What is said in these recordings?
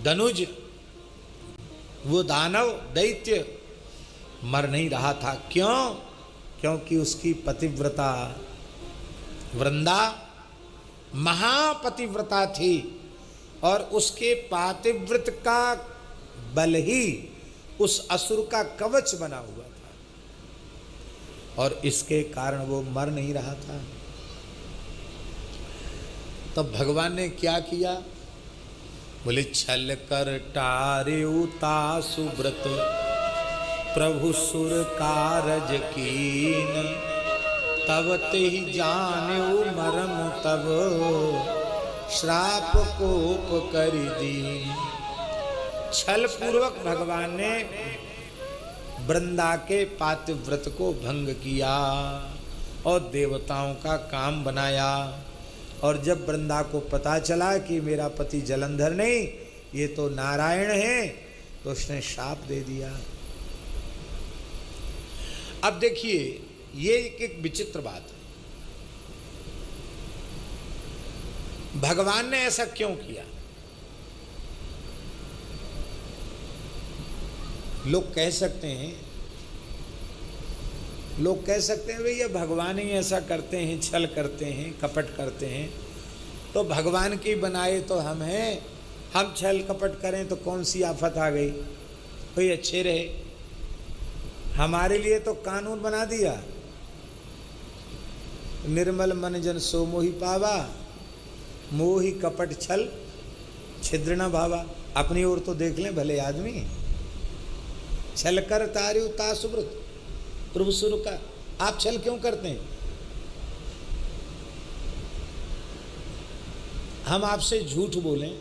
धनुज, वो दानव दैत्य मर नहीं रहा था। क्यों? क्योंकि उसकी पतिव्रता वृंदा महापतिव्रता थी और उसके पातिव्रत का बल ही उस असुर का कवच बना हुआ था और इसके कारण वो मर नहीं रहा था। तब भगवान ने क्या किया? बोले छल कर टारेउ तासु व्रत प्रभु सुर कारज कीन तब ते जानेउ मरम तब श्राप कोप कर दीन। छल पूर्वक भगवान ने वृंदा के पातिव्रत को भंग किया और देवताओं का काम बनाया। और जब वृंदा को पता चला कि मेरा पति जलंधर नहीं, ये तो नारायण है, तो उसने शाप दे दिया। अब देखिए, ये एक विचित्र बात है। भगवान ने ऐसा क्यों किया? लोग कह सकते हैं भैया भगवान ही ऐसा करते हैं, छल करते हैं, कपट करते हैं, तो भगवान की बनाए तो हम हैं, हम छल कपट करें तो कौन सी आफत आ गई? कोई अच्छे रहे। हमारे लिए तो कानून बना दिया, निर्मल मन जन सो मोहि पावा, मोहि कपट छल छिद्र न भावा। अपनी ओर तो देख लें भले आदमी। छल कर तारु तासु व्रत प्रभु सुर का। आप छल क्यों करते हैं? हम आपसे झूठ बोलें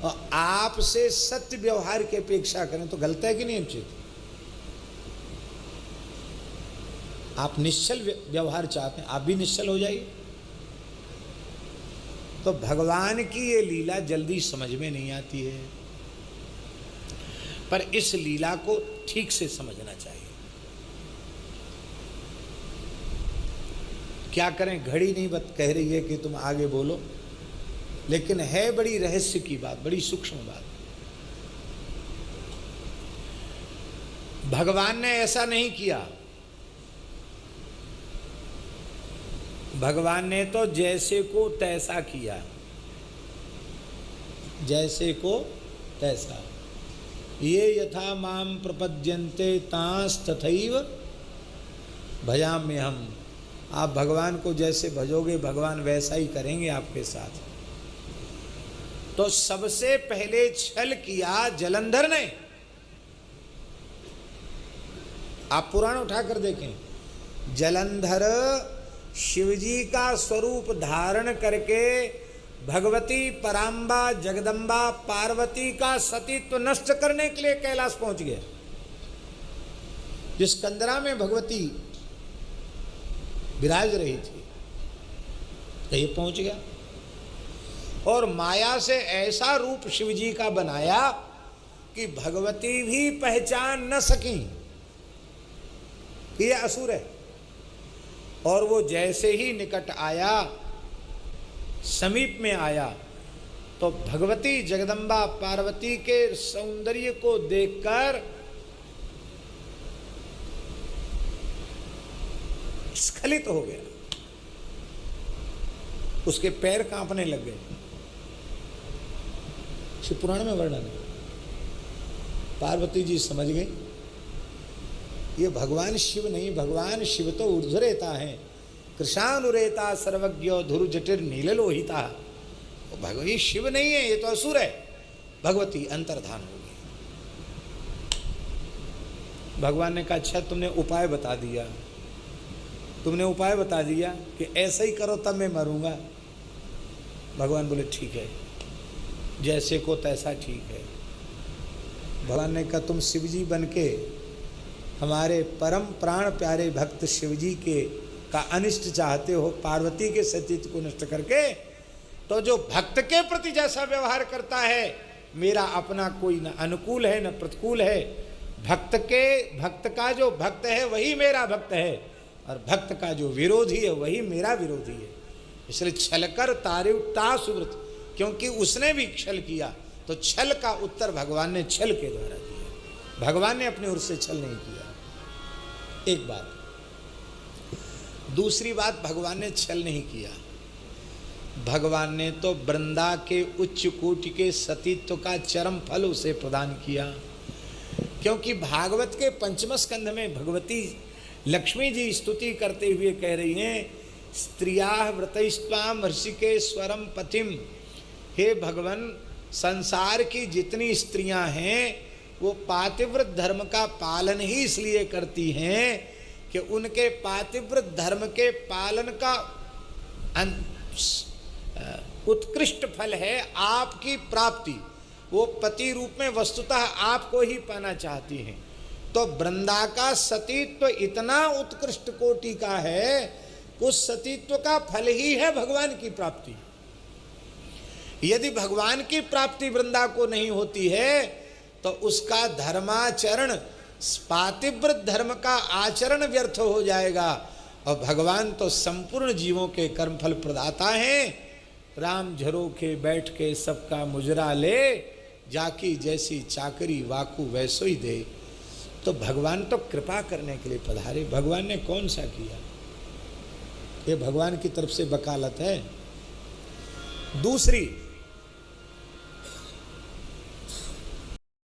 और आपसे सत्य व्यवहार की अपेक्षा करें तो गलत है कि नहीं? उचित? आप निश्चल व्यवहार चाहते हैं, आप भी निश्चल हो जाइए। तो भगवान की ये लीला जल्दी समझ में नहीं आती है, पर इस लीला को ठीक से समझना चाहिए। क्या करें, घड़ी नहीं कह रही है कि तुम आगे बोलो, लेकिन है बड़ी रहस्य की बात, बड़ी सूक्ष्म बात। भगवान ने ऐसा नहीं किया। भगवान ने तो जैसे को तैसा किया, जैसे को तैसा। ये यथा माम प्रपद्यन्ते तांस तथैव भजाम्य हम। आप भगवान को जैसे भजोगे भगवान वैसा ही करेंगे आपके साथ। तो सबसे पहले छल किया जलंधर ने। आप पुराण उठाकर देखें, जलंधर शिवजी का स्वरूप धारण करके भगवती पराम्बा जगदम्बा पार्वती का सतीत्व नष्ट करने के लिए कैलाश पहुंच गया। जिस कंदरा में भगवती विराज रही थी, ये पहुंच गया और माया से ऐसा रूप शिवजी का बनाया कि भगवती भी पहचान न सकी कि ये असुर है। और वो जैसे ही निकट आया, समीप में आया, तो भगवती जगदम्बा पार्वती के सौंदर्य को देखकर स्खलित हो गया। उसके पैर कांपने लग गए। शिव पुराण में वर्णन है। पार्वती जी समझ गई ये भगवान शिव नहीं, भगवान शिव तो ऊर्ध्वरेता है, कृशानुरेता सर्वज्ञ धुरु जटिर नीललोहिता। भगवती शिव नहीं है, ये तो असुर है। भगवती अंतर्धान हो गई। भगवान ने कहा अच्छा तुमने उपाय बता दिया, तुमने उपाय बता दिया कि ऐसा ही करो तब मैं मरूंगा। भगवान बोले ठीक है, जैसे को तैसा ठीक है। भगवान ने कहा तुम शिवजी बन के हमारे परम प्राण प्यारे भक्त शिवजी के का अनिष्ट चाहते हो, पार्वती के सतीत्व को नष्ट करके, तो जो भक्त के प्रति जैसा व्यवहार करता है, मेरा अपना कोई न अनुकूल है न प्रतिकूल है। भक्त का जो भक्त है वही मेरा भक्त है और भक्त का जो विरोधी है वही मेरा विरोधी है। इसलिए छलकर तारिव तासु व्रत, क्योंकि उसने भी छल किया। तो छल का उत्तर भगवान ने छल के द्वारा दिया। भगवान ने अपनी ओर से छल नहीं किया। एक बात। दूसरी बात, भगवान ने छल नहीं किया। भगवान ने तो वृंदा के उच्च कोटि के सतीत्व का चरम फल उसे प्रदान किया। क्योंकि भागवत के पंचम स्कंध में भगवती लक्ष्मी जी स्तुति करते हुए कह रही हैं, स्त्रियाः व्रतैस्त्वां ऋषिकेश्वरम पतिम। हे भगवान, संसार की जितनी स्त्रियां हैं वो पातिव्रत धर्म का पालन ही इसलिए करती हैं कि उनके पातिव्रत धर्म के पालन का उत्कृष्ट फल है आपकी प्राप्ति। वो पति रूप में वस्तुतः आपको ही पाना चाहती हैं। तो वृंदा का सतीत्व इतना उत्कृष्ट कोटि का है, उस सतीत्व का फल ही है भगवान की प्राप्ति। यदि भगवान की प्राप्ति वृंदा को नहीं होती है तो उसका धर्माचरण, पातिव्रत धर्म का आचरण व्यर्थ हो जाएगा। और भगवान तो संपूर्ण जीवों के कर्मफल प्रदाता हैं। राम झरोखे बैठ के सबका मुजरा ले, जाकी जैसी चाकरी वाकू वैसो ही दे। तो भगवान तो कृपा करने के लिए पधारे। भगवान ने कौन सा किया? ये भगवान की तरफ से वकालत है। दूसरी,